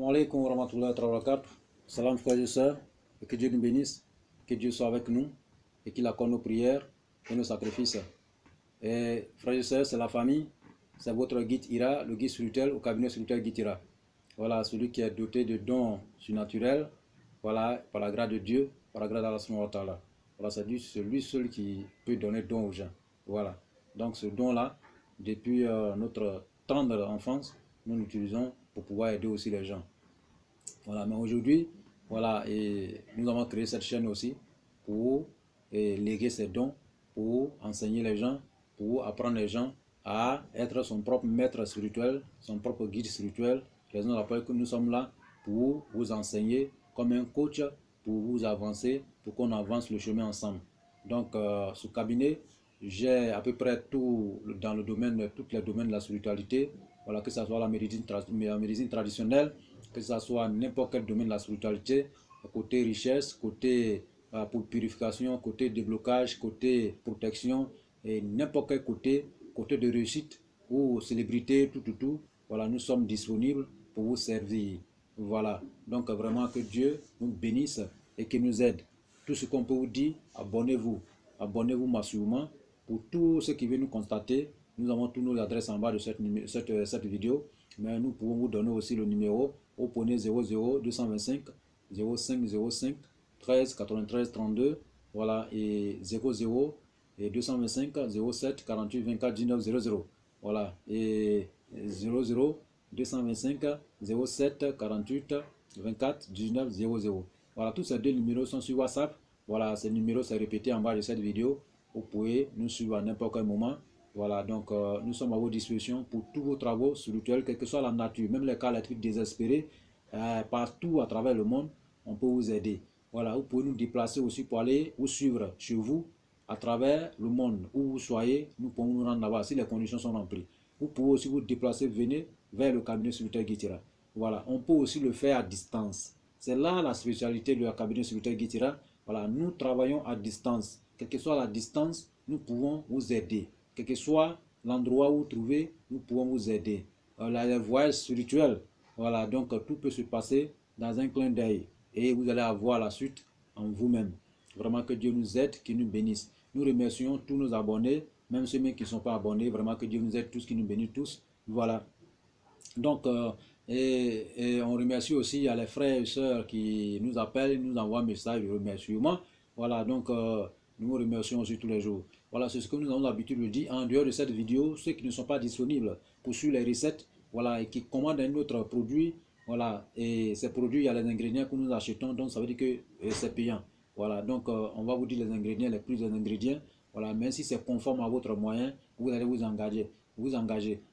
Salam alaikum wa rahmatullahi wa barakatuh. Salam frères et sœurs, et que Dieu nous bénisse, que Dieu soit avec nous et qu'il accorde nos prières et nos sacrifices. Et frères et sœurs, c'est la famille, c'est votre guide Ira, le guide spirituel au cabinet spirituel Guide Ira. Voilà, celui qui est doté de dons surnaturels, voilà, par la grâce de Dieu, par la grâce d'Allah subhanahu wa ta'ala. Voilà, c'est lui seul qui peut donner don aux gens. Voilà, donc ce don-là, depuis notre tendre enfance, nous l'utilisons pour pouvoir aider aussi les gens. Voilà, mais aujourd'hui, voilà, et nous avons créé cette chaîne aussi pour léguer ces dons, pour enseigner les gens, pour apprendre les gens à être son propre maître spirituel, son propre guide spirituel. Les gens rappellent que nous sommes là pour vous enseigner comme un coach, pour vous avancer, pour qu'on avance le chemin ensemble. Donc, ce cabinet, j'ai à peu près tout dans le domaine, tous les domaines de la spiritualité. Voilà, que ce soit la médecine traditionnelle, que ce soit n'importe quel domaine de la spiritualité, côté richesse, côté pour purification, côté déblocage, côté protection, et n'importe quel côté de réussite ou célébrité, tout. Voilà, nous sommes disponibles pour vous servir. Voilà, donc vraiment que Dieu nous bénisse et qu'il nous aide. Tout ce qu'on peut vous dire, abonnez-vous massivement. Pour tous ceux qui veulent nous constater, nous avons tous nos adresses en bas de cette vidéo, mais nous pouvons vous donner aussi le numéro. Vous prenez 00 225 0505 13 93 32, voilà, et 00 et 225 07 48 24 19 00, voilà, et 00 225 07 48 24 19 00. Voilà, tous ces deux numéros sont sur WhatsApp. Voilà, ces numéros sont répétés en bas de cette vidéo. Vous pouvez nous suivre à n'importe quel moment. Voilà, donc nous sommes à votre disposition pour tous vos travaux spirituels, quelle que soit la nature, même les cas, les trucs désespérés, partout à travers le monde, on peut vous aider. Voilà, vous pouvez nous déplacer aussi pour aller vous suivre chez vous, à travers le monde, où vous soyez, nous pouvons nous rendre là-bas si les conditions sont remplies. Vous pouvez aussi vous déplacer, venez vers le cabinet spirituel Guide Ira. Voilà, on peut aussi le faire à distance. C'est là la spécialité du cabinet spirituel Guide Ira. Voilà, nous travaillons à distance. Quelle que soit la distance, nous pouvons vous aider. Quel que soit l'endroit où vous trouvez, nous pouvons vous aider. Les voyages spirituels, voilà, donc tout peut se passer dans un clin d'œil. Et vous allez avoir la suite en vous-même. Vraiment que Dieu nous aide, qu'il nous bénisse. Nous remercions tous nos abonnés, même ceux qui ne sont pas abonnés. Vraiment que Dieu nous aide tous, qu'il nous bénisse tous. Voilà. Donc, et on remercie aussi les frères et sœurs qui nous appellent, nous envoient un message de remerciement. Voilà, donc nous remercions aussi tous les jours. Voilà, c'est ce que nous avons l'habitude de dire. En dehors de cette vidéo, ceux qui ne sont pas disponibles pour suivre les recettes, voilà, et qui commandent un autre produit, voilà, et ces produits, il y a les ingrédients que nous achetons, donc ça veut dire que c'est payant. Voilà, donc on va vous dire les ingrédients, les prix des ingrédients. Voilà, même si c'est conforme à votre moyen, vous allez vous engager.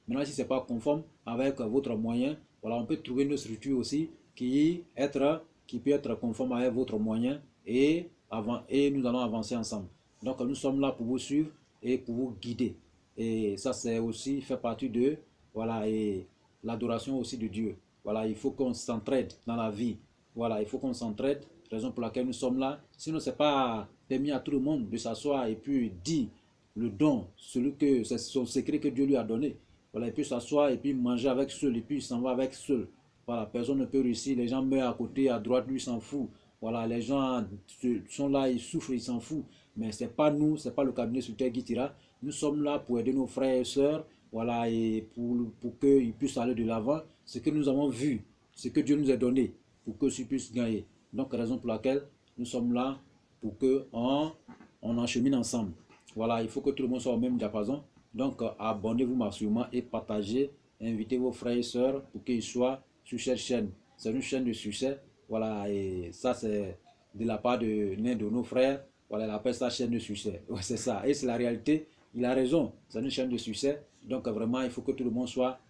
Maintenant, si ce n'est pas conforme avec votre moyen, voilà, on peut trouver une structure aussi qui peut être conforme avec votre moyen et nous allons avancer ensemble. Donc, nous sommes là pour vous suivre et pour vous guider. Et ça, c'est aussi fait partie de, voilà, et l'adoration aussi de Dieu. Voilà, il faut qu'on s'entraide dans la vie. Voilà, il faut qu'on s'entraide, raison pour laquelle nous sommes là. Sinon, ce n'est pas permis à tout le monde de s'asseoir et puis dire le don, c'est son secret que Dieu lui a donné. Voilà, il peut s'asseoir et puis manger avec seul, et puis il s'en va avec seul. Voilà, personne ne peut réussir, les gens meurent à côté, à droite, lui s'en fout. Voilà, les gens sont là, ils souffrent, ils s'en foutent. Mais ce n'est pas nous, ce n'est pas le cabinet spirituel Guide Ira. Nous sommes là pour aider nos frères et sœurs, voilà, et pour qu'ils puissent aller de l'avant. Ce que nous avons vu, ce que Dieu nous a donné, pour que qu'ils puissent gagner. Donc, raison pour laquelle nous sommes là, pour qu'on enchemine ensemble. Voilà, il faut que tout le monde soit au même diapason. Donc, abonnez-vous massivement et partagez. Invitez vos frères et sœurs pour qu'ils soient sur cette chaîne. C'est une chaîne de succès. Voilà, et ça, c'est de la part de l'un de nos frères. Voilà, il appelle ça chaîne de succès. Ouais, c'est ça. Et c'est la réalité. Il a raison. C'est une chaîne de succès. Donc, vraiment, il faut que tout le monde soit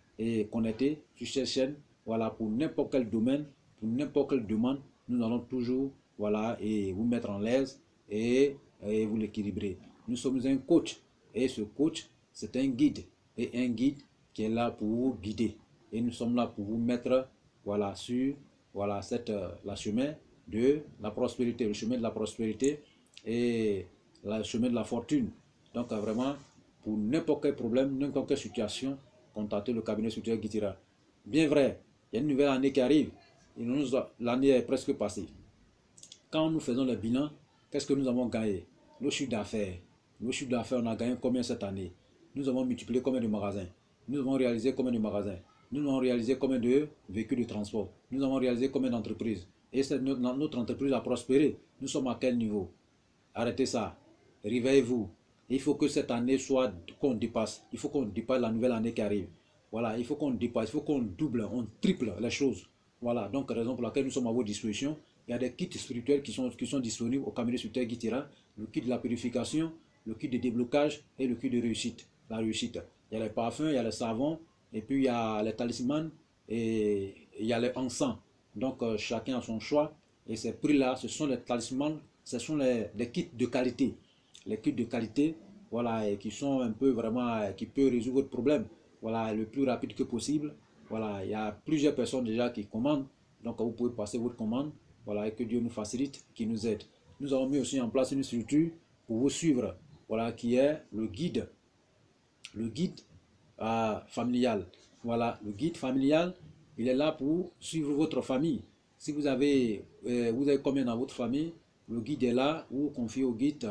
connecté sur cette chaîne. Voilà, pour n'importe quel domaine, pour n'importe quelle demande, nous allons toujours, voilà, et vous mettre en l'aise et vous l'équilibrer. Nous sommes un coach et ce coach, c'est un guide et un guide qui est là pour vous guider. Et nous sommes là pour vous mettre, voilà, sur, voilà, la chemin de la prospérité, le chemin de la prospérité et le chemin de la fortune. Donc vraiment, pour n'importe quel problème, n'importe quelle situation, contactez le cabinet spirituel Guide Ira. Bien vrai, il y a une nouvelle année qui arrive. l'année est presque passée. Quand nous faisons le bilan, qu'est-ce que nous avons gagné? Le chiffre d'affaires. Le chiffre d'affaires, on a gagné combien cette année? Nous avons multiplié combien de magasins? Nous avons réalisé combien de magasins? Nous avons réalisé combien de véhicules de transport? Nous avons réalisé combien d'entreprises? Et notre entreprise a prospéré. Nous sommes à quel niveau? Arrêtez ça. Réveillez-vous. Il faut que cette année soit qu'on dépasse. Il faut qu'on dépasse la nouvelle année qui arrive. Voilà, il faut qu'on dépasse, il faut qu'on double, on triple les choses. Voilà, donc raison pour laquelle nous sommes à votre disposition. Il y a des kits spirituels qui sont disponibles au cabinet sur terre Guitira. Le kit de la purification, le kit de déblocage et le kit de réussite. La réussite. Il y a les parfums, il y a les savons, et puis il y a les talismans et il y a les encens. Donc chacun a son choix. Et ces prix-là, ce sont les talismans, ce sont les kits de qualité. Les kits de qualité, voilà, et qui sont un peu vraiment, qui peuvent résoudre votre problème. Voilà, le plus rapide que possible. Voilà, il y a plusieurs personnes déjà qui commandent. Donc vous pouvez passer votre commande. Voilà, et que Dieu nous facilite, qui nous aide. Nous avons mis aussi en place une structure pour vous suivre. Voilà, qui est le guide familial. Voilà, le guide familial, il est là pour suivre votre famille. Si vous avez combien dans votre famille, le guide est là, vous confiez au guide,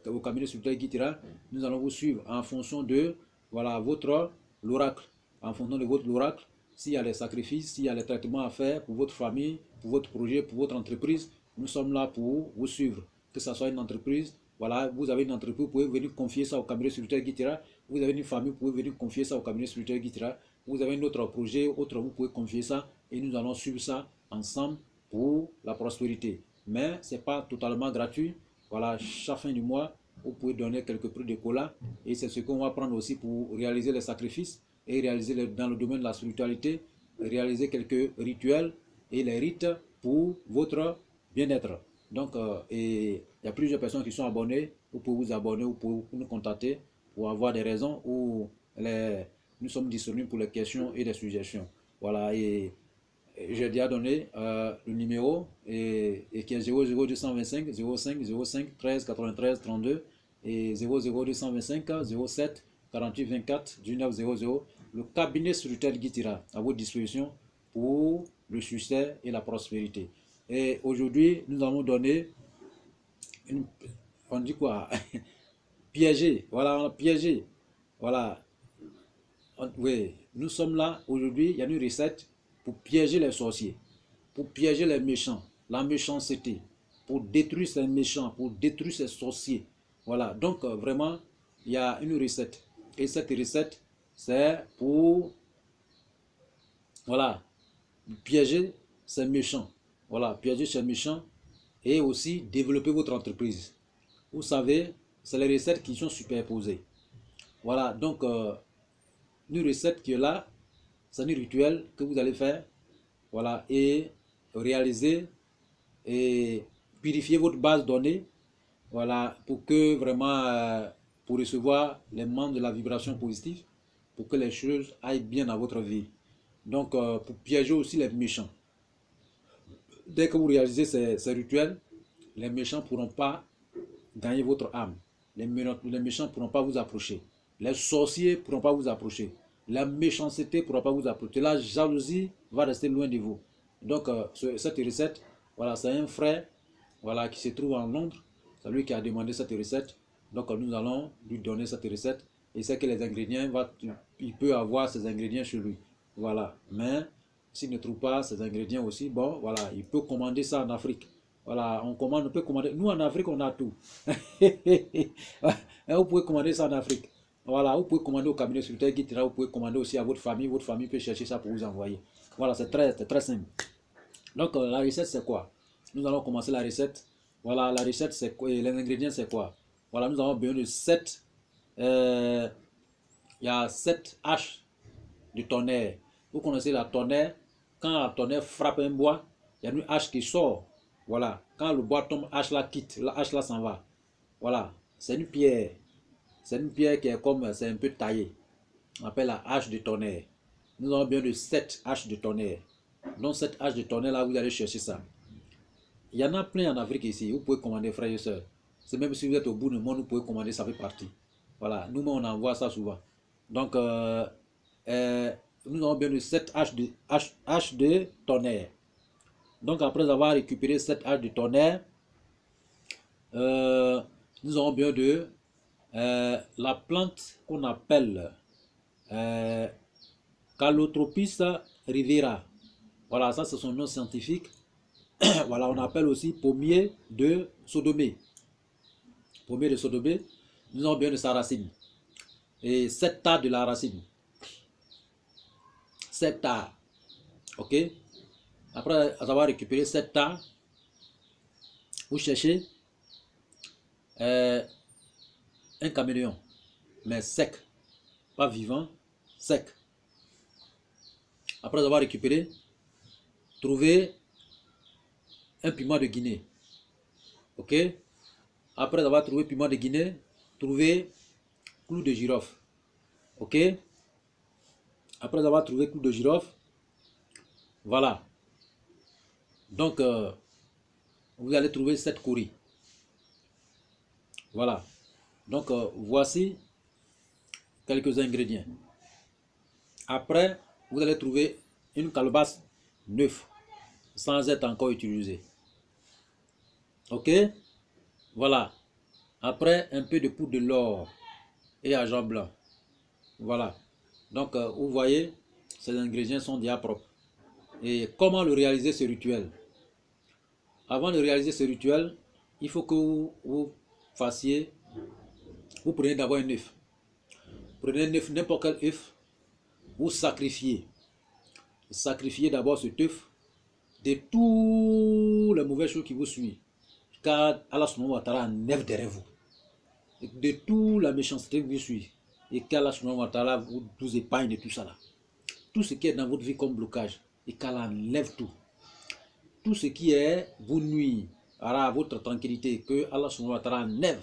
au cabinet sur le guide, nous allons vous suivre en fonction de, voilà, l'oracle. En fonction de votre oracle, s'il y a les sacrifices, s'il y a les traitements à faire pour votre famille, pour votre projet, pour votre entreprise, nous sommes là pour vous suivre. Que ce soit une entreprise, voilà, vous avez une entreprise, vous pouvez venir confier ça au cabinet spirituel Guitira. Vous avez une famille, vous pouvez venir confier ça au cabinet spirituel Guitira. Vous avez un autre projet, vous pouvez confier ça et nous allons suivre ça ensemble pour la prospérité. Mais ce n'est pas totalement gratuit. Voilà, chaque fin du mois, vous pouvez donner quelques prix de cola et c'est ce qu'on va prendre aussi pour réaliser les sacrifices et réaliser dans le domaine de la spiritualité, réaliser quelques rituels et les rites pour votre bien-être. Donc, il y a plusieurs personnes qui sont abonnées. Vous pouvez vous abonner, vous pouvez nous contacter pour avoir des raisons où nous sommes disponibles pour les questions et les suggestions. Voilà, et j'ai déjà donné le numéro et qui est 00225 05 05 13 93 32 et 00225 07 48 24 1900. Le cabinet spirituel Guitira à votre disposition pour le succès et la prospérité. Et aujourd'hui, nous allons donner on dit quoi? Piéger. Voilà, on a piégé. Voilà. Oui, nous sommes là aujourd'hui. Il y a une recette pour piéger les sorciers, pour piéger les méchants, la méchanceté, pour détruire ces méchants, pour détruire ces sorciers. Voilà. Donc, vraiment, il y a une recette. Et cette recette, c'est pour, voilà, piéger ces méchants. Voilà, piéger ces méchants et aussi développer votre entreprise. Vous savez, c'est les recettes qui sont superposées. Voilà, donc, une recette qui est là, c'est un rituel que vous allez faire, voilà, et réaliser et purifier votre base de données, voilà, pour que vraiment, pour recevoir les membres de la vibration positive, pour que les choses aillent bien dans votre vie. Donc, pour piéger aussi les méchants. Dès que vous réalisez ces rituels, les méchants ne pourront pas gagner votre âme. Les méchants ne pourront pas vous approcher. Les sorciers ne pourront pas vous approcher. La méchanceté ne pourra pas vous approcher. La jalousie va rester loin de vous. Donc, cette recette, voilà, c'est un frère, voilà, qui se trouve en Londres. C'est lui qui a demandé cette recette. Donc, nous allons lui donner cette recette. Et c'est que les ingrédients, il peut avoir ces ingrédients chez lui. Voilà. Mais, s'il ne trouve pas ces ingrédients aussi, bon, voilà, il peut commander ça en Afrique. Voilà, on peut commander. Nous, en Afrique, on a tout. Vous pouvez commander ça en Afrique. Voilà, vous pouvez commander au cabinet sur terre Guitira, vous pouvez commander aussi à votre famille peut chercher ça pour vous envoyer. Voilà, c'est très simple. Donc, la recette, c'est quoi? Nous allons commencer la recette. Voilà, la recette, c'est quoi? Les ingrédients, c'est quoi? Voilà, nous avons besoin de 7. Il y a 7 haches de tonnerre. Vous connaissez la tonnerre? Quand la tonnerre frappe un bois, il y a une hache qui sort. Voilà, quand le bois tombe, hache là quitte, la hache là s'en va. Voilà, c'est une pierre. C'est une pierre qui est comme, c'est un peu taillée. On appelle la hache de tonnerre. Nous avons besoin de 7 haches de tonnerre. Donc cette hache de tonnerre là, vous allez chercher ça. Il y en a plein en Afrique ici. Vous pouvez commander, frères et sœurs. C'est même si vous êtes au bout du monde, vous pouvez commander, ça fait partie. Voilà, nous on envoie ça souvent. Donc, nous avons besoin de 7 haches de tonnerre. Donc après avoir récupéré cette hache de tonnerre, nous aurons bien de la plante qu'on appelle Calotropis rivera. Voilà, ça c'est son nom scientifique. Voilà, on appelle aussi pommier de Sodomé. Pommier de Sodomé, nous avons bien de sa racine. Et 7 tas de la racine. 7 tas. Ok? Après avoir récupéré 7 tas, vous cherchez un caméléon, mais sec. Pas vivant, sec. Après avoir récupéré, trouvez un piment de Guinée. Ok? Après avoir trouvé piment de Guinée, trouvez clou de girofle. Ok? Après avoir trouvé clou de girofle, voilà. Donc, vous allez trouver cette courrie. Voilà. Donc, voici quelques ingrédients. Après, vous allez trouver une calebasse neuve, sans être encore utilisée. Ok? Voilà. Après, un peu de poudre de l'or et argent blanc. Voilà. Donc, vous voyez, ces ingrédients sont déjà propres. Et comment le réaliser ce rituel? Avant de réaliser ce rituel, il faut que vous fassiez, vous prenez d'abord un œuf. Prenez un œuf, n'importe quel œuf, vous sacrifiez. Sacrifiez d'abord cet œuf de tous les mauvaises choses qui vous suivent. Car Allah subhanahu wa ta'ala enlève derrière vous. De toute la méchanceté qui vous suit. Et qu'Allah subhanahu wa ta'ala vous épargne de tout ça là. Tout ce qui est dans votre vie comme blocage. Et qu'Allah enlève tout. Tout ce qui est vous nuit à votre tranquillité. Que Allah subhanahu wa ta'ala enlève.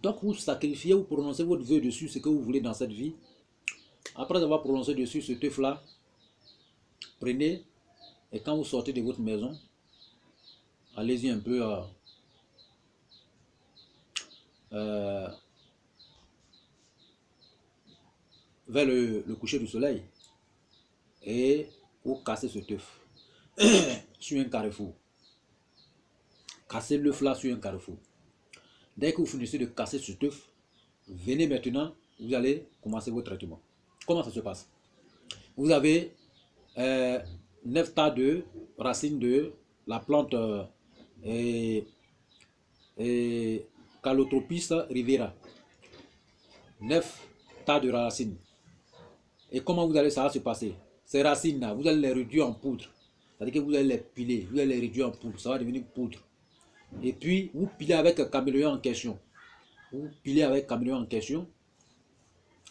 Donc vous sacrifiez, vous prononcez votre vœu dessus, ce que vous voulez dans cette vie. Après avoir prononcé dessus ce œuf là, prenez et quand vous sortez de votre maison, allez-y un peu vers le coucher du soleil et vous cassez ce œuf sur un carrefour. Cassez l'œuf là sur un carrefour. Dès que vous finissez de casser ce œuf, venez maintenant, vous allez commencer votre traitement. Comment ça se passe? Vous avez 9 tas de racines de la plante Calotropis rivera. 9 tas de racines. Et comment ça va se passer? Ces racines-là, vous allez les réduire en poudre. C'est-à-dire que vous allez les piler, vous allez les réduire en poudre. Ça va devenir poudre. Et puis, vous pilez avec le caméléon en question. Vous pilez avec le caméléon en question.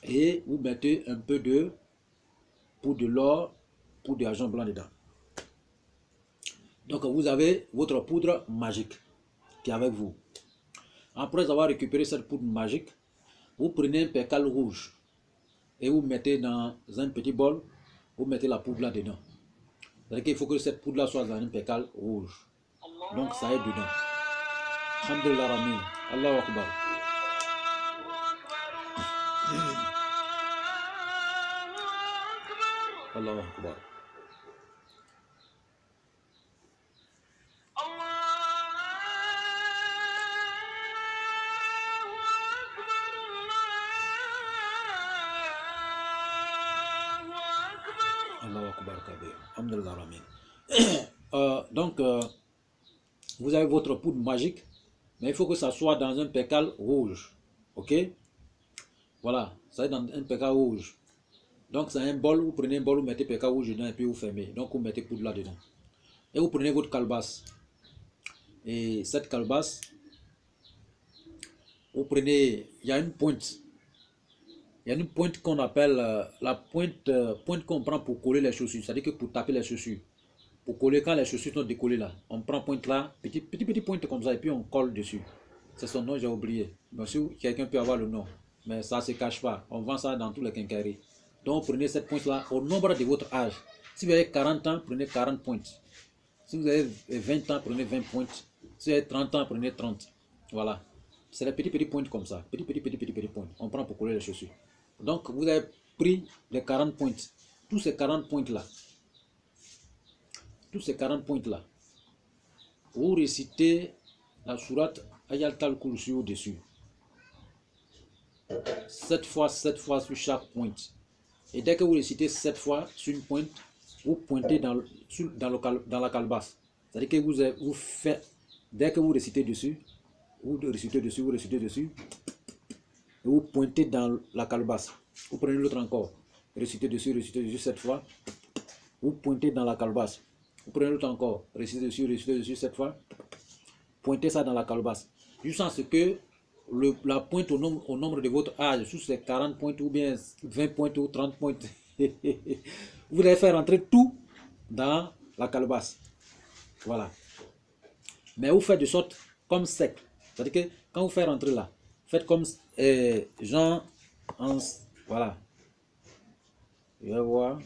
Et vous mettez un peu de poudre de l'or, poudre d'argent blanc dedans. Donc, vous avez votre poudre magique qui est avec vous. Après avoir récupéré cette poudre magique, vous prenez un percal rouge et vous mettez dans un petit bol, vous mettez la poudre là dedans. C'est-à-dire qu'il faut que cette poudre là soit dans un percal rouge. Donc ça est dedans. Alhamdulillah Ramin. Allahu Akbar. Allahu Akbar. Allahu Akbar Kabir. Alhamdulillah Ramin. Donc, vous avez votre poudre magique, mais il faut que ça soit dans un percal rouge. Ok? Voilà, ça est dans un percal rouge. Donc, c'est un bol, vous prenez un bol, vous mettez percal rouge dedans et puis vous fermez. Donc, vous mettez poudre là dedans. Et vous prenez votre calebasse. Et cette calebasse, vous prenez, il y a une pointe. Il y a une pointe qu'on appelle la pointe qu'on prend pour coller les chaussures. C'est-à-dire que pour taper les chaussures. Pour coller, quand les chaussures sont décollées là, on prend pointe là, petit pointe comme ça, et puis on colle dessus. C'est son nom, j'ai oublié. Bien sûr, quelqu'un peut avoir le nom, mais ça ne se cache pas. On vend ça dans tous les quincailleries. Donc, prenez cette pointe là au nombre de votre âge. Si vous avez 40 ans, prenez 40 pointes. Si vous avez 20 ans, prenez 20 pointes. Si vous avez 30 ans, prenez 30. Voilà. C'est les petits pointes comme ça. Petits pointes. On prend pour coller les chaussures. Donc, vous avez pris les 40 pointes. Tous ces 40 pointes là. tous ces 40 points là, vous récitez la sourate Ayatul Kursi au-dessus. 7 fois sur chaque pointe. Et dès que vous récitez 7 fois sur une pointe, vous pointez dans la calebasse. C'est-à-dire que vous faites, dès que vous récitez dessus, vous récitez dessus, et vous pointez dans la calebasse. Vous prenez l'autre encore, récitez dessus 7 fois, vous pointez dans la calebasse. Vous prenez l'autre encore, récitez dessus 7 fois, pointez ça dans la calebasse. Jusqu'à ce que la pointe au nombre de votre âge, sous ces 40 points ou bien 20 points ou 30 points, vous allez faire rentrer tout dans la calebasse. Voilà. Mais vous faites de sorte comme sec. C'est-à-dire que quand vous faites rentrer là, faites comme genre en... Voilà. Je vais voir.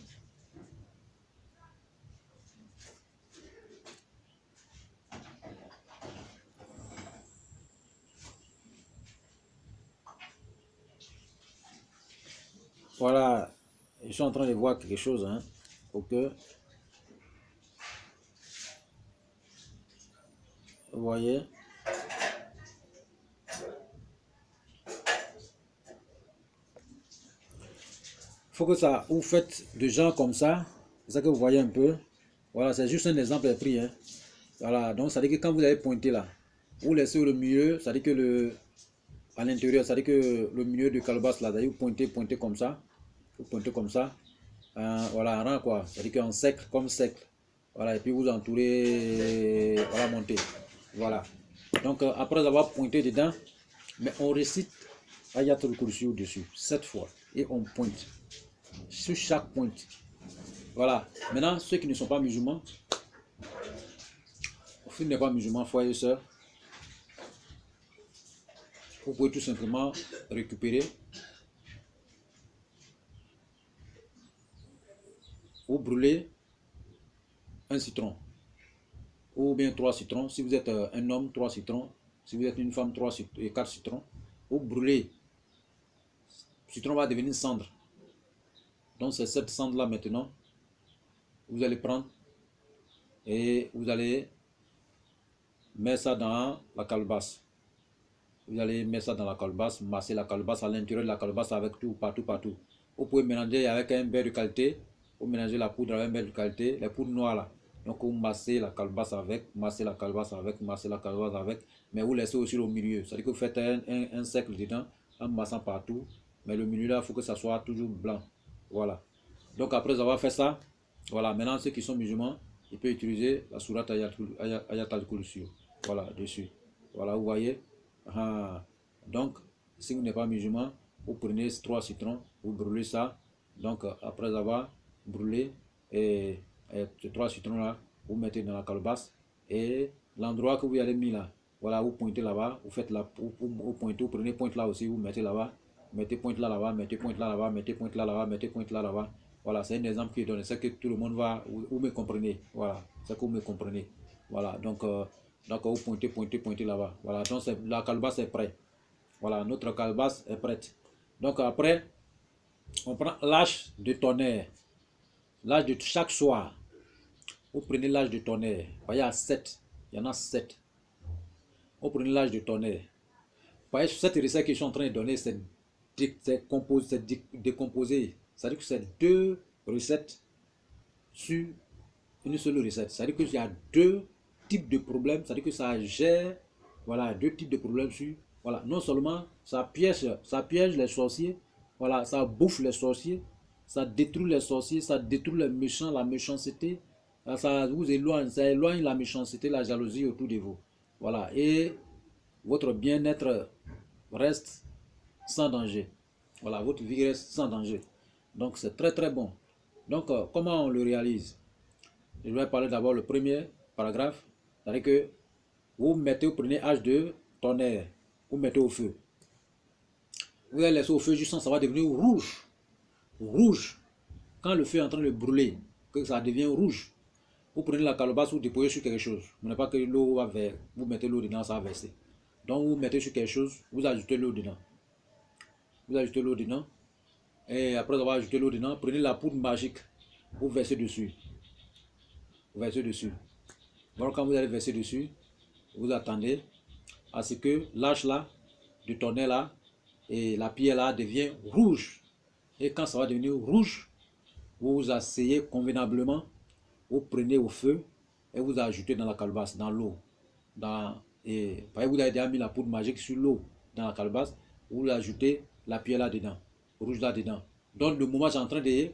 Voilà. Je suis en train de voir quelque chose. Hein. Ok. Vous voyez. Faut que ça, vous faites de gens comme ça. C'est ça que vous voyez un peu. Voilà, c'est juste un exemple pris. Hein. Voilà, donc ça veut dire que quand vous avez pointé là, vous laissez le milieu, ça veut dire que à l'intérieur, ça veut dire que le milieu de calebasse là, vous pointez comme ça. Vous pointez comme ça. Voilà, en rang quoi. Ça veut dire qu'en cercle, comme cercle. Voilà, et puis vous entourez, voilà, montez. Voilà. Donc après avoir pointé dedans, mais on récite Ayatul Kursi au-dessus, 7 fois. Et on pointe. Sur chaque pointe. Voilà. Maintenant, ceux qui ne sont pas musulmans, si vous n'êtes pas musulman, frères et sœurs, vous pouvez tout simplement récupérer ou brûler un citron ou bien 3 citrons. Si vous êtes un homme, 3 citrons. Si vous êtes une femme, 4 citrons. Vous brûlez. Le citron va devenir cendre. Donc c'est cette cendre là maintenant. Vous allez prendre et vous allez mettre ça dans la calebasse. Vous allez mettre ça dans la calebasse, masser la calebasse à l'intérieur de la calebasse avec tout, partout. Vous pouvez mélanger avec un beurre de qualité. Vous mélangez la poudre avec un beurre de qualité, les poudres noires là. Donc vous massez la calebasse avec, mais vous laissez aussi au milieu. C'est-à-dire que vous faites un cercle dedans, en massant partout. Mais le milieu là, il faut que ça soit toujours blanc. Voilà. Donc après avoir fait ça, voilà, maintenant ceux qui sont musulmans, ils peuvent utiliser la sourate Ayatul Kursi. Voilà, dessus. Voilà, vous voyez. Donc, si vous n'êtes pas musulman, vous prenez 3 citrons, vous brûlez ça. Donc, après avoir brûlé ces 3 citrons là, vous mettez dans la calebasse et l'endroit que vous avez mis là, voilà, vous pointez là-bas, vous faites là, vous pointez, vous prenez pointe là aussi, vous mettez là-bas, mettez pointe là-bas, mettez pointe là-bas, mettez pointe là-bas, mettez pointe là-bas. Voilà, c'est un exemple qui est donné, c'est que tout le monde va, vous me comprenez, voilà, c'est que vous me comprenez. Voilà, donc vous pointez là-bas. Voilà, donc la calebasse est prête. Voilà, notre calebasse est prête. Donc après, on prend l'âge de tonnerre. L'âge de chaque soir. Vous prenez l'âge de tonnerre. Il y a 7. Il y en a 7. Vous prenez l'âge de tonnerre. Voyez, cette recette que je suis en train de donner, c'est décomposé. C'est-à-dire que c'est 2 recettes sur une seule recette. C'est-à-dire qu'il y a 2 types de problèmes. C'est-à-dire que ça gère, voilà, 2 types de problèmes sur, voilà, non seulement ça piège les sorciers, voilà, ça bouffe les sorciers, ça détruit les sorciers, ça détruit les méchants, la méchanceté, ça vous éloigne, ça éloigne la méchanceté, la jalousie autour de vous. Voilà, et votre bien-être reste sans danger. Voilà, votre vie reste sans danger. Donc c'est très très bon. Donc comment on le réalise? Je vais parler d'abord le premier paragraphe. C'est-à-dire que vous prenez H de tonnerre, vous mettez au feu. Vous allez laisser au feu juste ça va devenir rouge. Rouge. Quand le feu est en train de brûler, que ça devient rouge, vous prenez la calebasse, vous déposez sur quelque chose. Vous n'avez pas que l'eau va vers, vous mettez l'eau dedans, ça va verser. Donc vous mettez sur quelque chose, vous ajoutez l'eau dedans. Vous ajoutez l'eau dedans. Et après avoir ajouté l'eau dedans, prenez la poudre magique, vous versez dessus. vous versez dessus. Donc quand vous allez verser dessus, vous attendez à ce que l'âge là, du tonnerre là, et la pierre là devient rouge. Et quand ça va devenir rouge, vous vous asseyez convenablement, vous prenez au feu et vous ajoutez dans la calebasse, dans l'eau. Et vous avez déjà mis la poudre magique sur l'eau dans la calebasse, vous ajoutez la pierre là-dedans, rouge là-dedans. Donc le moment c'est en train de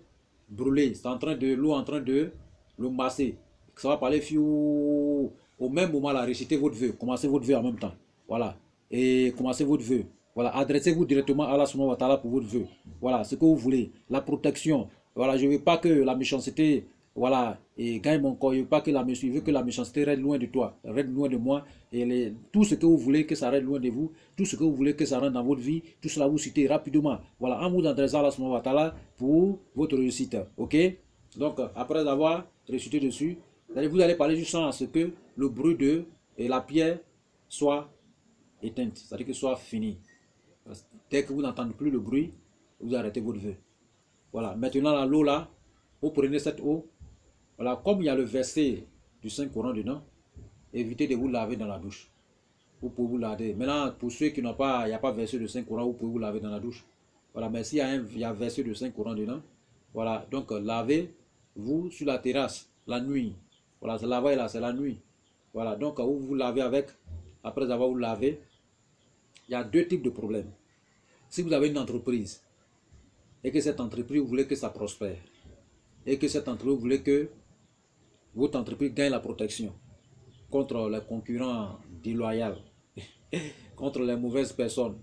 brûler, c'est en train de l'eau en train de le masser. Ça va parler fiou. Au même moment là, récitez votre vœu, commencez votre vœu en même temps. Voilà. Et commencez votre vœu. Voilà, adressez-vous directement à Allah subhanahu wa ta'ala pour votre vœu. Voilà, ce que vous voulez, la protection. Voilà, je ne veux pas que la méchanceté, voilà, et gagne mon corps. Je ne veux pas que la méchanceté, je veux que la méchanceté reste loin de toi, reste loin de moi. Et tout ce que vous voulez que ça reste loin de vous, tout ce que vous voulez que ça rentre dans votre vie, tout cela vous citez rapidement. Voilà, en vous adressant à Allah subhanahu wa ta'ala pour votre réussite. Ok? Donc, après avoir récité dessus, vous allez parler justement à ce que le bruit de la pierre soit éteinte, c'est-à-dire que soit fini. Dès que vous n'entendez plus le bruit, vous arrêtez votre vœu. Voilà, maintenant l'eau là, vous prenez cette eau. Voilà, comme il y a le verset du Saint-Coran dedans, évitez de vous laver dans la douche. Vous pouvez vous laver. Maintenant, pour ceux qui n'ont pas, il n'y a pas verset de Saint-Coran, vous pouvez vous laver dans la douche. Voilà, mais s'il y a verset de Saint-Coran dedans, voilà, donc lavez-vous sur la terrasse la nuit. Voilà, c'est là, c'est la nuit. Voilà, donc vous vous lavez avec, après avoir vous lavé, il y a deux types de problèmes. Si vous avez une entreprise et que cette entreprise, vous voulez que ça prospère, et que cette entreprise, vous voulez que votre entreprise gagne la protection contre les concurrents déloyaux, contre les mauvaises personnes,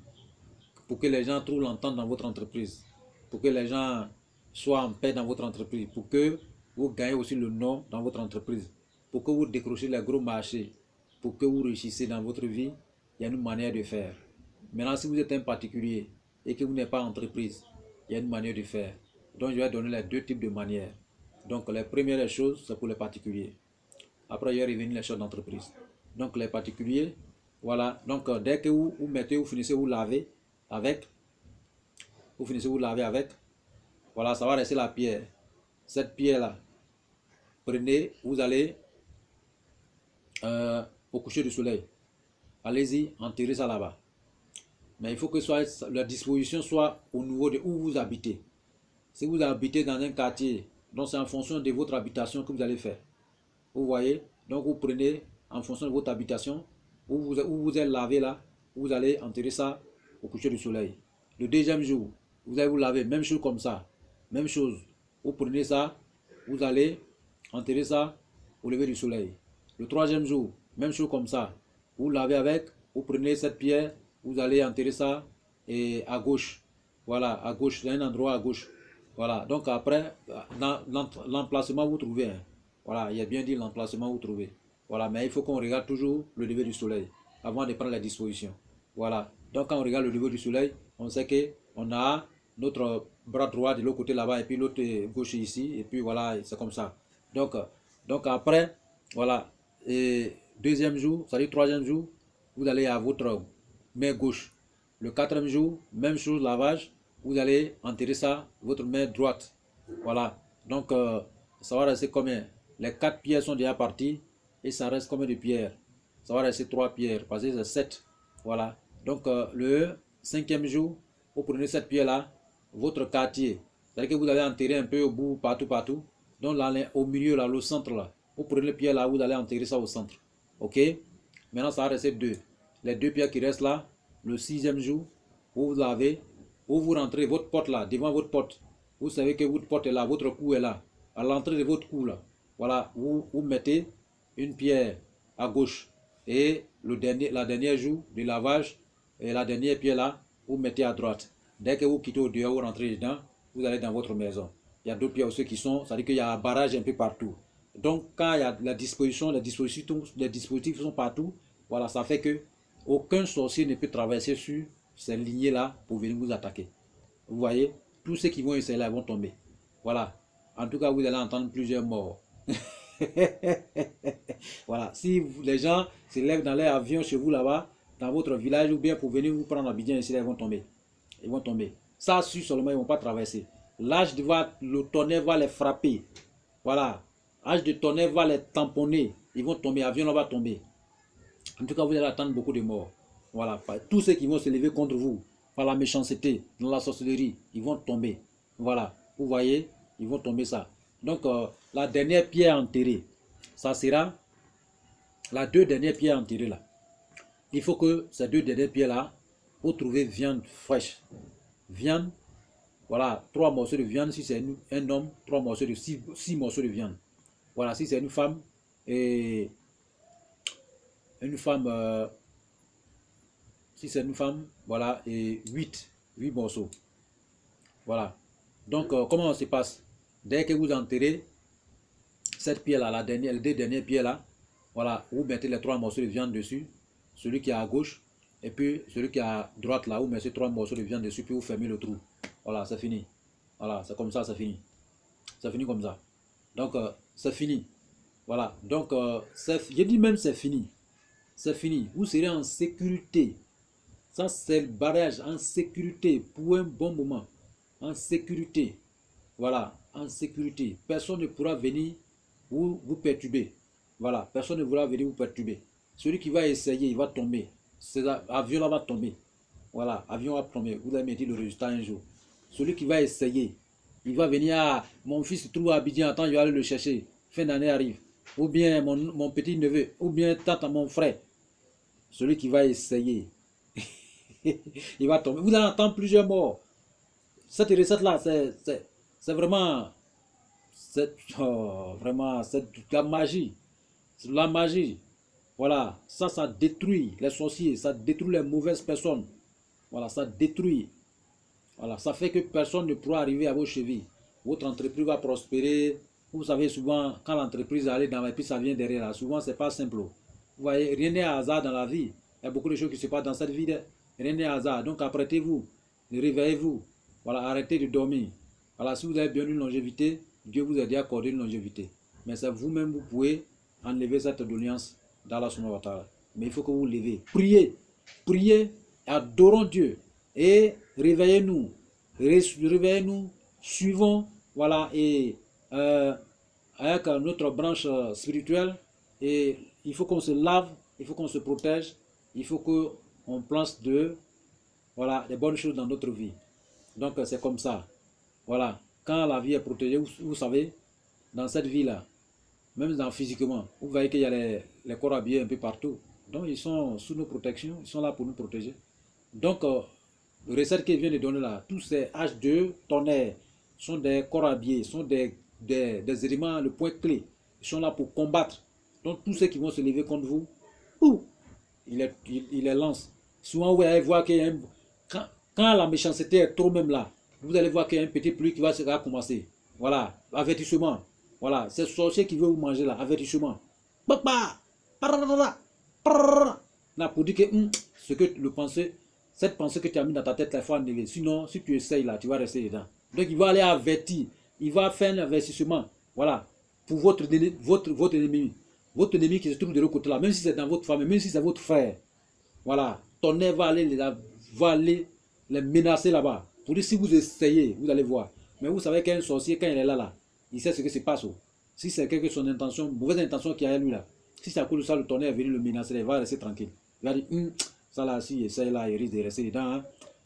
pour que les gens trouvent l'entente dans votre entreprise, pour que les gens soient en paix dans votre entreprise, pour que vous gagnez aussi le nom dans votre entreprise, pour que vous décrochez les gros marchés, pour que vous réussissez dans votre vie, il y a une manière de faire. Maintenant, si vous êtes un particulier et que vous n'êtes pas entreprise, il y a une manière de faire. Donc, je vais donner les deux types de manières. Donc, les premières choses, c'est pour les particuliers. Après, il y a revenir les choses d'entreprise. Donc, les particuliers, voilà. Donc, dès que vous mettez, vous finissez, vous lavez avec. Vous finissez, vous lavez avec. Voilà, ça va rester la pierre. Cette pierre-là, prenez, vous allez au coucher du soleil. Allez-y, enterrez ça là-bas. Mais il faut que la disposition soit au niveau de où vous habitez. Si vous habitez dans un quartier, donc c'est en fonction de votre habitation que vous allez faire. Vous voyez? Donc vous prenez en fonction de votre habitation, où vous êtes lavé là, vous allez enterrer ça au coucher du soleil. Le deuxième jour, vous allez vous laver, même chose comme ça. Même chose. Vous prenez ça, vous allez enterrer ça au lever du soleil. Le troisième jour, même chose comme ça. Vous lavez avec, vous prenez cette pierre, vous allez enterrer ça et à gauche. Voilà, à gauche, il y a un endroit à gauche. Voilà, donc après, l'emplacement vous trouvez. Hein. Voilà, il y a bien dit l'emplacement vous trouvez. Voilà, mais il faut qu'on regarde toujours le lever du soleil avant de prendre la disposition. Voilà, donc quand on regarde le lever du soleil, on sait qu'on a notre bras droit de l'autre côté là-bas et puis l'autre gauche ici. Et puis voilà, c'est comme ça. Donc après, voilà, et deuxième jour, c'est-à-dire troisième jour, vous allez à votre main gauche. Le quatrième jour, même chose, lavage, vous allez enterrer ça, votre main droite. Voilà, donc ça va rester combien? Les 4 pierres sont déjà parties et ça reste combien de pierres? Ça va rester 3 pierres, parce que c'est 7. Voilà, donc le cinquième jour, vous prenez cette pierre-là, votre quartier, c'est-à-dire que vous allez enterrer un peu au bout, partout. Donc là, au milieu, là, le centre, là, vous prenez les pierres là, vous allez enterrer ça au centre. Ok? Maintenant, ça va rester 2. Les 2 pierres qui restent là, le 6e jour, vous lavez, vous rentrez votre porte là, devant votre porte. Vous savez que votre porte est là, votre cou est là. À l'entrée de votre cou là, voilà, vous mettez une pierre à gauche. Et la dernière jour de lavage, et la dernière pierre là, vous mettez à droite. Dès que vous quittez au dehors, vous rentrez dedans, vous allez dans votre maison. Il y a d'autres pierres aussi qui sont, c'est-à-dire qu'il y a un barrage un peu partout. Donc quand il y a la disposition, les dispositifs sont partout, voilà, ça fait que aucun sorcier ne peut traverser sur ces lignées-là pour venir vous attaquer. Vous voyez, tous ceux qui vont essayer là vont tomber. Voilà. En tout cas, vous allez entendre plusieurs morts. Voilà. Si les gens se lèvent dans leur avion chez vous là-bas, dans votre village, ou bien pour venir vous prendre à Abidjan ici, là, ils vont tomber. Ils vont tomber. Ça, sur seulement, ils ne vont pas traverser. L'âge le tonnerre va les frapper. Voilà. Âge de tonnerre va les tamponner. Ils vont tomber, l'avion là va tomber. En tout cas, vous allez attendre beaucoup de morts. Voilà, tous ceux qui vont se lever contre vous, par la méchanceté, dans la sorcellerie, ils vont tomber. Voilà, vous voyez, ils vont tomber ça. Donc, la dernière pierre enterrée, ça sera la 2 dernières pierres enterrées là. Il faut que ces 2 dernières pierres là, vous trouvez viande fraîche. Viande, voilà, 3 morceaux de viande. Si c'est un homme, 3 morceaux de 6 morceaux de viande. Voilà, si c'est une femme, et une femme, si c'est une femme, voilà, et 8 morceaux. Voilà. Donc, comment on se passe? Dès que vous enterrez cette pierre là, la dernière, les 2 dernières pierres là, voilà, vous mettez les 3 morceaux de viande dessus, celui qui est à gauche, et puis celui qui est à droite là, vous mettez 3 morceaux de viande dessus, puis vous fermez le trou. Voilà, c'est fini. Voilà, c'est comme ça, c'est fini. C'est fini comme ça. Donc, c'est fini. Voilà, donc, je dis même c'est fini. C'est fini. Vous serez en sécurité. Ça, c'est le barrage en sécurité pour un bon moment. En sécurité. Voilà, en sécurité. Personne ne pourra venir vous perturber. Voilà, personne ne pourra venir vous perturber. Celui qui va essayer, il va tomber. L'avion là va tomber. Voilà, l'avion va tomber. Vous allez me dire le résultat un jour. Celui qui va essayer, il va venir à mon fils se trouve à Abidjan, attends, je vais aller le chercher. Fin d'année arrive. Ou bien mon petit neveu, ou bien tante, mon frère. Celui qui va essayer, il va tomber. Vous allez entendre plusieurs morts. Cette recette-là, c'est vraiment, vraiment, c'est de la magie. C'est de la magie. Voilà, ça détruit les sorciers, ça détruit les mauvaises personnes. Voilà, ça détruit. Voilà, ça fait que personne ne pourra arriver à vos chevilles. Votre entreprise va prospérer. Vous savez, souvent, quand l'entreprise arrive dans la puis ça vient derrière là, souvent, c'est pas simple. Vous voyez, rien n'est hasard dans la vie. Il y a beaucoup de choses qui se passent dans cette vie. Rien n'est hasard. Donc, apprêtez-vous, réveillez-vous. Voilà, arrêtez de dormir. Voilà, si vous avez bien une longévité, Dieu vous a déjà accordé une longévité. Mais c'est vous-même, vous pouvez enlever cette doléance dans la Soumawatara. Mais il faut que vous vous levez. Priez, priez, adorons Dieu. Et réveillez-nous. Réveillez-nous, suivons, voilà, et avec notre branche spirituelle. Et il faut qu'on se lave, il faut qu'on se protège, il faut qu'on place voilà, des bonnes choses dans notre vie. Donc c'est comme ça. Voilà, quand la vie est protégée, vous savez, dans cette vie-là, même physiquement, vous voyez qu'il y a les corps habillés un peu partout. Donc ils sont sous nos protections, ils sont là pour nous protéger. Donc, le recette qu'il vient de donner là, tous ces H2 tonnerres sont des corps habillés, sont des éléments, le point clé. Ils sont là pour combattre. Donc, tous ceux qui vont se lever contre vous, il les lance. Souvent, vous allez voir qu'il y a quand la méchanceté est trop même là, vous allez voir qu'il y a un petit pluie qui va commencer. Voilà, avertissement. Voilà, c'est ce sorcier qui veut vous manger là, avertissement. Là, pour dire que ce que le pensée, cette pensée que tu as mis dans ta tête, il faut enlever. Sinon, si tu essayes là, tu vas rester dedans. Donc, il va aller avertir. Il va faire un avertissement. Voilà, pour votre ennemi. Votre ennemi qui se trouve de l'autre côté là, même si c'est dans votre famille, même si c'est votre frère. Voilà, ton nez va aller les menacer là-bas. Pour dire, si vous essayez, vous allez voir. Mais vous savez qu'un sorcier, quand il est là, il sait ce qui se passe. Si c'est quelque son intention, mauvaise intention qui a lui là, si c'est à cause de ça, le tonnerre est venu le menacer, il va rester tranquille. Il va dire, ça là, si il essaye là, il risque de rester dedans. Hein.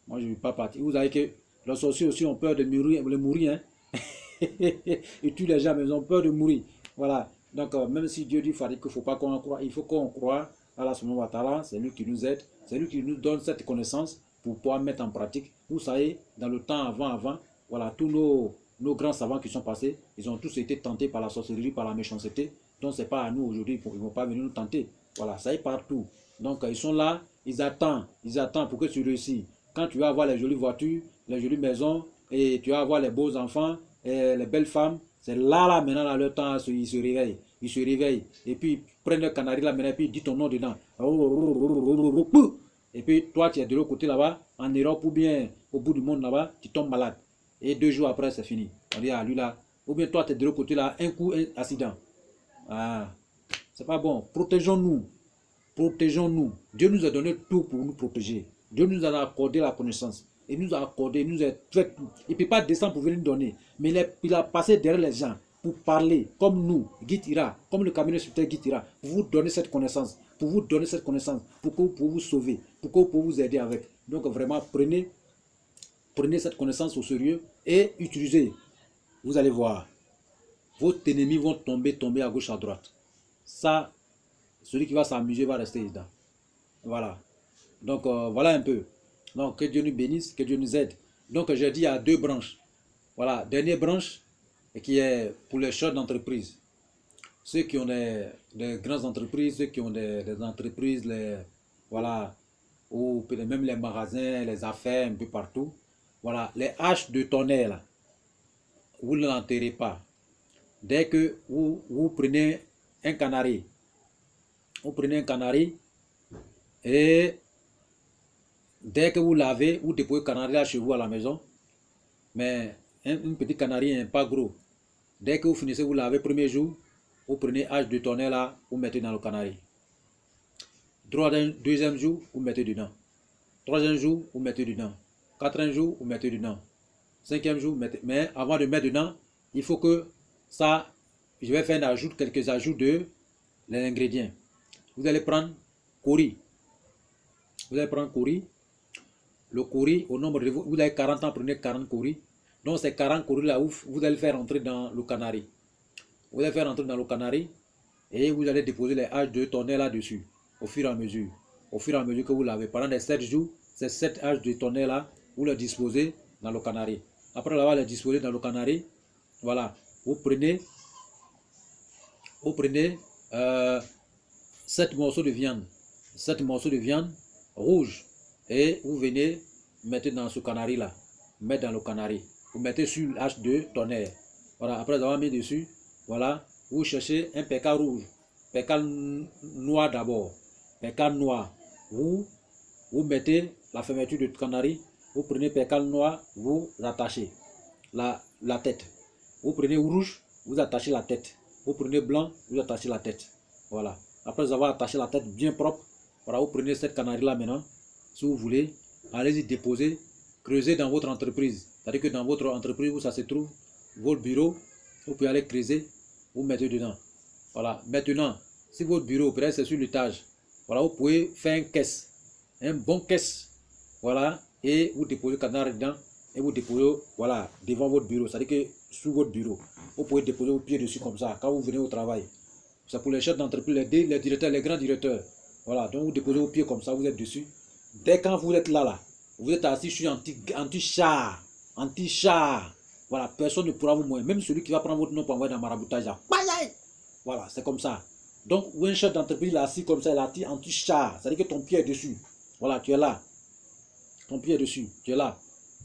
Moi, je ne vais pas partir. Vous savez que les sorciers aussi ont peur de mourir. Hein. Ils tuent les gens, mais ils ont peur de mourir. Voilà. Donc, même si Dieu dit qu'il ne faut pas qu'on croie, il faut qu'on croie à la Soumawatara. C'est lui qui nous aide, c'est lui qui nous donne cette connaissance pour pouvoir mettre en pratique. Vous savez, dans le temps avant, voilà, tous nos grands savants qui sont passés, ils ont tous été tentés par la sorcellerie, par la méchanceté. Donc, ce n'est pas à nous aujourd'hui, ils ne vont pas venir nous tenter. Voilà, ça est partout. Donc, ils sont là, ils attendent pour que tu réussisses. Quand tu vas avoir les jolies voitures, les jolies maisons, et tu vas avoir les beaux enfants, et les belles femmes, c'est là, maintenant, dans leur temps, ils se réveillent. Ils se réveillent. Et puis, ils prennent le canari là, maintenant, et puis ils disent ton nom dedans. Et puis, toi, tu es de l'autre côté là-bas, en Europe ou bien au bout du monde là-bas, tu tombes malade. Et 2 jours après, c'est fini. On dit à lui là. Ou bien toi, tu es de l'autre côté là, un coup, un accident. Ah, c'est pas bon. Protégeons-nous. Protégeons-nous. Dieu nous a donné tout pour nous protéger. Dieu nous a accordé la connaissance. Il nous a accordé, il nous a fait tout. Il ne peut pas descendre pour venir nous donner. Mais il a passé derrière les gens pour parler comme nous, Guitira, comme le cabinet spirituel Guitira, pour vous donner cette connaissance, pour vous donner cette connaissance, pour vous sauver, pour que vous aider avec. Donc vraiment, prenez cette connaissance au sérieux et utilisez. Vous allez voir, vos ennemis vont tomber à gauche, à droite. Ça, celui qui va s'amuser va rester dedans. Voilà. Donc voilà un peu. Donc que Dieu nous bénisse, que Dieu nous aide. Donc j'ai dit à 2 branches. Voilà, dernière branche qui est pour les chefs d'entreprise. Ceux qui ont des grandes entreprises, ceux qui ont des entreprises, voilà, ou même les magasins, les affaires, un peu partout. Voilà, les haches de tonnerre, là, vous ne l'enterrez pas. Dès que vous prenez un canari, et dès que vous lavez, vous déposez le canari là chez vous à la maison, mais un petit canari n'est pas gros. Dès que vous finissez, vous lavez premier jour, vous prenez hache de tonnerre là, vous mettez dans le canari. Deuxième jour, vous mettez dedans. Troisième jour, vous mettez dedans. Quatrième jour, vous mettez dedans. Cinquième jour, vous mettez. Mais avant de mettre dedans, il faut que ça, je vais faire quelques ajouts de l'ingrédient. Vous allez prendre curry. Vous allez prendre curry. Le curry, au nombre de vous avez 40 ans, prenez 40 curry. Donc ces 40 curry là, vous allez faire entrer dans le canari. Vous allez faire entrer dans le canari et vous allez déposer les haches de tonnerre là-dessus, au fur et à mesure. Au fur et à mesure que vous lavez. Pendant les 7 jours, ces 7 haches de tonnerre là, vous les disposez dans le canari. Après l'avoir les disposé dans le canari, voilà, vous prenez 7 morceaux de viande. 7 morceaux de viande rouge. Et vous venez mettre dans ce canari là. Mettre dans le canari. Vous mettez sur l'hache de tonnerre. Voilà, après avoir mis dessus, voilà, vous cherchez un pécal rouge. Pécal noir d'abord. Pécal noir. Vous mettez la fermeture de canari. Vous prenez pécal noir, vous attachez la tête. Vous prenez rouge, vous attachez la tête. Vous prenez blanc, vous attachez la tête. Voilà. Après avoir attaché la tête bien propre, voilà, vous prenez cette canari là maintenant. Si vous voulez, allez-y déposer, creuser dans votre entreprise. C'est-à-dire que dans votre entreprise où ça se trouve, votre bureau, vous pouvez aller creuser, vous mettez dedans. Voilà. Maintenant, si votre bureau, peut-être c'est sur l'étage, voilà, vous pouvez faire une caisse, un bon caisse. Voilà. Et vous déposez le canari dedans et vous déposez, voilà, devant votre bureau. C'est-à-dire que sous votre bureau, vous pouvez déposer vos pieds dessus comme ça quand vous venez au travail. C'est pour les chefs d'entreprise, les directeurs, les grands directeurs. Voilà, donc vous déposez vos pieds comme ça, vous êtes dessus. Dès quand vous êtes là, vous êtes assis sur anti-char. Voilà, personne ne pourra vous mouiller. Même celui qui va prendre votre nom pour envoyer dans le maraboutage. Voilà, c'est comme ça. Donc, un chef d'entreprise est assis comme ça, il est assis anti-char. C'est-à-dire que ton pied est dessus. Voilà, tu es là. Ton pied est dessus, tu es là.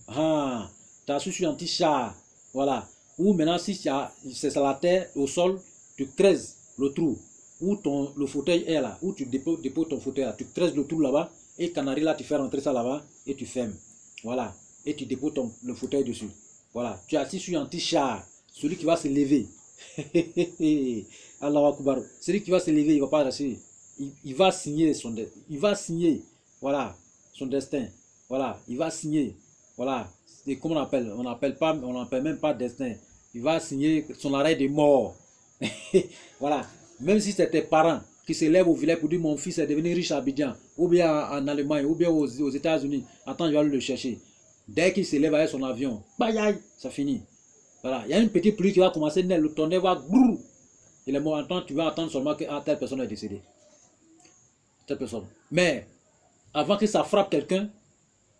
Ah, tu es assis sur anti-char. Voilà. Ou maintenant, si c'est la terre au sol, tu creuses le trou. Où le fauteuil est là, où tu déposes ton fauteuil là. Tu creuses le trou là-bas. Et le canari là, tu fais rentrer ça là-bas et tu fermes. Voilà. Et tu déposes le fauteuil dessus. Voilà. Tu es assis sur un anti-char. Celui qui va se lever. Allah Akbar. Celui qui va se lever, il ne va pas rester. Il va signer son destin. Il va signer. Voilà. Son destin. Voilà. Il va signer. Voilà. Et comment on appelle? On n'appelle même pas destin. Il va signer son arrêt de mort. Voilà. Même si c'est tes parents qui se lèvent au village pour dire mon fils est devenu riche à Abidjan, ou bien en Allemagne, ou bien aux États-Unis, attends, je vais aller le chercher. Dès qu'il se lève avec son avion, ça finit. Voilà, il y a une petite pluie qui va commencer, le tonnerre va grrr. Il est mort, tu vas attendre seulement que telle personne est décédée. Telle personne. Mais avant que ça frappe quelqu'un,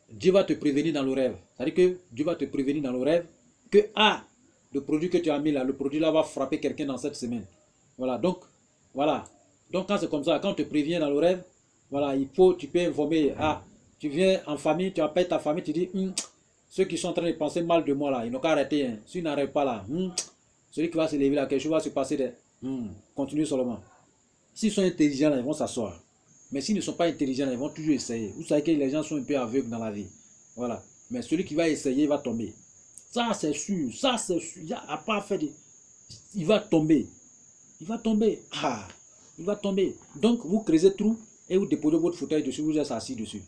Dieu va te prévenir dans le rêve. C'est-à-dire que Dieu va te prévenir dans le rêve que le produit que tu as mis là, le produit là va frapper quelqu'un dans cette semaine. Voilà, donc, voilà. Donc quand c'est comme ça, quand on te prévient dans le rêve, voilà, tu peux informer, tu viens en famille, tu appelles ta famille, tu dis, ceux qui sont en train de penser mal de moi là, ils n'ont qu'à arrêter, hein. S'ils n'arrêtent pas là, celui qui va se lever là, quelque chose va se passer, continue seulement. S'ils sont intelligents là, ils vont s'asseoir. Mais s'ils ne sont pas intelligents là, ils vont toujours essayer. Vous savez que les gens sont un peu aveugles dans la vie. Voilà. Mais celui qui va essayer, il va tomber. Ça c'est sûr, il n'y a pas à faire il va tomber. Il va tomber. Il va tomber. Donc, vous creusez trou et vous déposez votre fauteuil dessus, vous êtes assis dessus.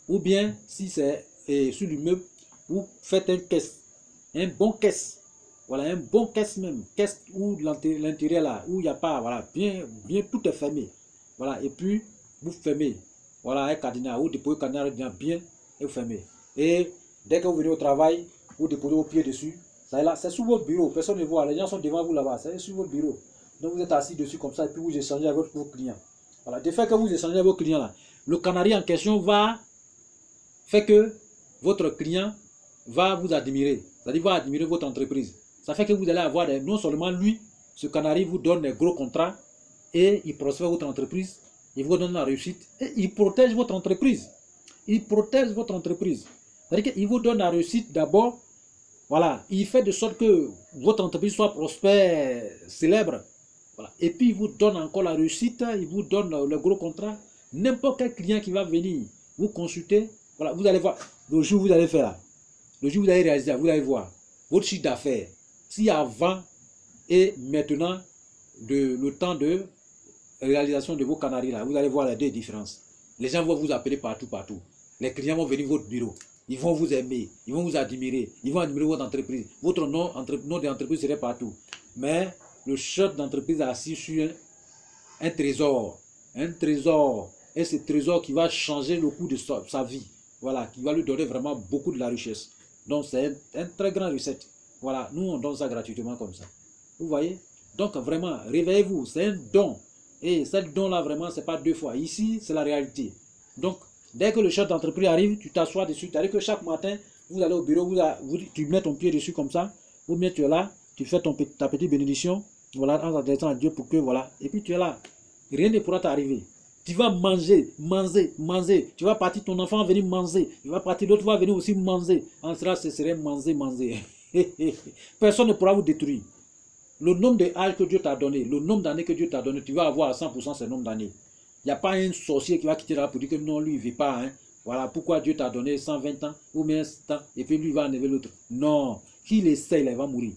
Ou bien, si c'est sur l'immeuble, vous faites une caisse. Un bon caisse. Voilà, un bon caisse même, caisse où l'intérieur là, où il n'y a pas, voilà, bien, tout est fermé. Voilà, et puis vous fermez. Voilà, un cadenas, vous déposez le cadenas bien et vous fermez. Et dès que vous venez au travail, vous déposez vos pieds dessus. Ça est là, c'est sur votre bureau, personne ne voit, les gens sont devant vous là-bas, c'est sur votre bureau. Donc vous êtes assis dessus comme ça et puis vous échangez avec vos clients. Voilà, de fait que vous échangez avec vos clients là, le canari en question va faire que votre client va vous admirer, c'est-à-dire va admirer votre entreprise. Ça fait que vous allez avoir, non seulement lui, ce canari vous donne des gros contrats et il prospère votre entreprise, il vous donne la réussite et il protège votre entreprise. Il protège votre entreprise. C'est-à-dire qu'il vous donne la réussite d'abord, voilà, il fait de sorte que votre entreprise soit prospère, célèbre. Voilà. Et puis il vous donne encore la réussite, il vous donne le gros contrat. N'importe quel client qui va venir vous consulter, voilà, vous allez voir, le jour où vous allez faire là, le jour où vous allez réaliser, vous allez voir votre chiffre d'affaires. Si avant et maintenant, le temps de réalisation de vos canaries là, vous allez voir les deux différences. Les gens vont vous appeler partout. Les clients vont venir à votre bureau. Ils vont vous aimer, ils vont vous admirer, ils vont admirer votre entreprise. Votre nom d'entreprise serait partout. Mais le chef d'entreprise a assis sur un trésor. Un trésor. Et ce trésor qui va changer le cours de sa vie. Voilà, qui va lui donner vraiment beaucoup de la richesse. Donc c'est un très grand recette. Voilà, nous on donne ça gratuitement comme ça. Vous voyez? Donc vraiment, réveillez-vous, c'est un don. Et ce don-là, vraiment, c'est pas deux fois. Ici, c'est la réalité. Donc, dès que le chef d'entreprise arrive, tu t'assois dessus. C'est-à-dire que chaque matin, vous allez au bureau, tu mets ton pied dessus comme ça. Ou bien tu es là, tu fais ta petite bénédiction. Voilà, en adressant à Dieu pour que, voilà. Et puis tu es là. Rien ne pourra t'arriver. Tu vas manger. Tu vas partir, ton enfant va venir manger. Il va partir, l'autre va venir aussi manger. En cela, ce serait manger. Personne ne pourra vous détruire. Le nombre d'âges que Dieu t'a donné, le nombre d'années que Dieu t'a donné, tu vas avoir à 100% ce nombre d'années. Il n'y a pas un sorcier qui va quitter là pour dire que non, lui, il ne vit pas. Hein. Voilà pourquoi Dieu t'a donné 120 ans ou bien 100 ans et puis lui, il va enlever l'autre. Non, qu'il essaye, là, il va mourir.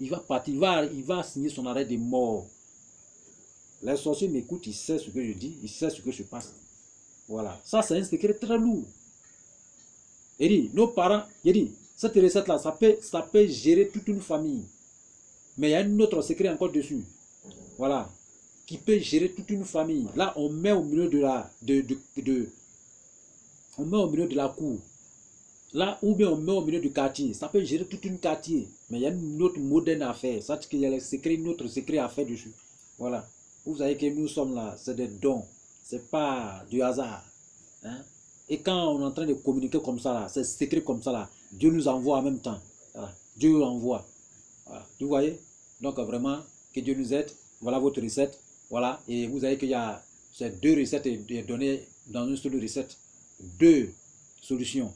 Il va partir, il va signer son arrêt de mort. Les sorciers m'écoutent, ils savent ce que je dis, ils savent ce que je passe. Voilà, ça c'est un secret très lourd. Il dit, nos parents, il dit, cette recette-là, ça peut gérer toute une famille. Mais il y a un autre secret encore dessus. Voilà. Qui peut gérer toute une famille. Là, on met au milieu on met au milieu de la cour. Là, ou bien on met au milieu du quartier. Ça peut gérer toute une quartier. Mais il y a une autre moderne à faire. Ça, qu'il y a un autre secret à faire dessus. Voilà. Vous savez que nous sommes là. C'est des dons. C'est pas du hasard. Hein? Et quand on est en train de communiquer comme ça, là, c'est secret comme ça, là, Dieu nous envoie en même temps. Voilà. Dieu nous envoie. Voilà. Vous voyez? Donc vraiment, que Dieu nous aide. Voilà votre recette. Voilà. Et vous savez qu'il y a ces deux recettes données dans une seule recette. Deux solutions.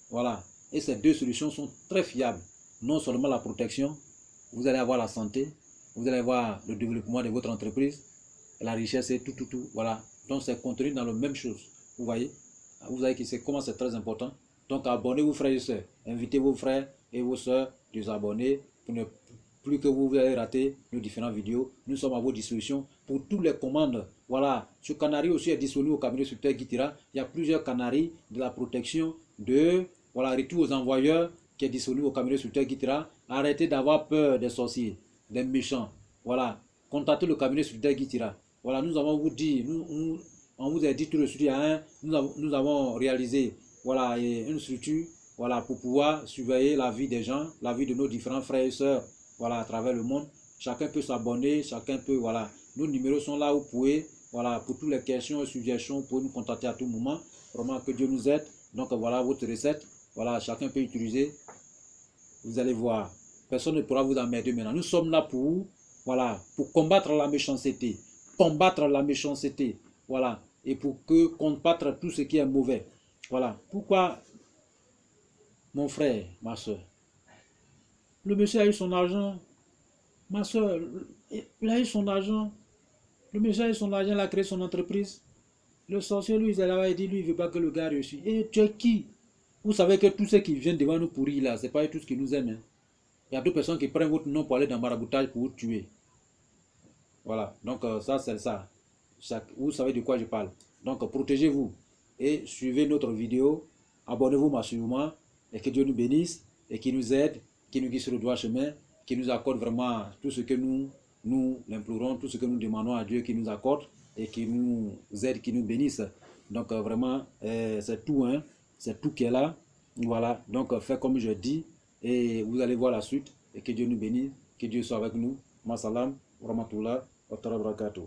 Voilà. Et ces deux solutions sont très fiables. Non seulement la protection, vous allez avoir la santé, vous allez avoir le développement de votre entreprise, la richesse et tout. Voilà. Donc c'est contenu dans la même chose. Vous voyez? Vous voyez que c'est comment c'est très important. Donc abonnez-vous frères et sœurs. Invitez vos frères et vos sœurs de vous abonner pour ne plus que vous allez rater nos différentes vidéos. Nous sommes à votre disposition pour toutes les commandes. Voilà, ce canari aussi est disponible au cabinet Sultan Guitira. Il y a plusieurs canaris de la protection de, voilà, retour aux envoyeurs qui est disponible au cabinet Sultan Guitira. Arrêtez d'avoir peur des sorciers, des méchants. Voilà, contactez le cabinet Sultan Guitira. Voilà, nous avons vous dit, on vous a dit tout le sujet à nous avons réalisé, voilà, une structure, voilà, pour pouvoir surveiller la vie des gens, la vie de nos différents frères et sœurs. Voilà, à travers le monde. Chacun peut s'abonner, chacun peut, voilà. Nos numéros sont là, vous pouvez, voilà, pour toutes les questions et suggestions, vous pouvez nous contacter à tout moment. Vraiment que Dieu nous aide. Donc voilà votre recette. Voilà, chacun peut utiliser. Vous allez voir. Personne ne pourra vous emmerder maintenant. Nous sommes là pour, voilà, pour combattre la méchanceté. Combattre la méchanceté. Voilà. Et pour combattre tout ce qui est mauvais. Voilà. Pourquoi, mon frère, ma soeur? Le monsieur a eu son argent. Ma soeur, il a eu son argent. Le monsieur a eu son argent, il a créé son entreprise. Le sorcier, lui, il a dit, lui, il ne veut pas que le gars réussisse. Et tu es qui? Vous savez que tous ceux qui viennent devant nous pourrir là, ce n'est pas tous qui nous aiment. Hein. Il y a deux personnes qui prennent votre nom pour aller dans le maraboutage pour vous tuer. Voilà, donc ça, c'est ça. Vous savez de quoi je parle. Donc protégez-vous et suivez notre vidéo. Abonnez-vous massivement et que Dieu nous bénisse et qu'il nous aide, qu'il nous guide sur le droit chemin. qui nous accorde vraiment tout ce que nous l'implorons, tout ce que nous demandons à Dieu, qui nous accorde et qui nous aide, qui nous bénisse. Donc vraiment, c'est tout, hein, c'est tout qui est là. Voilà, donc faites comme je dis et vous allez voir la suite et que Dieu nous bénisse, que Dieu soit avec nous. Ma salam, wa rahmatullah, wa barakatuh.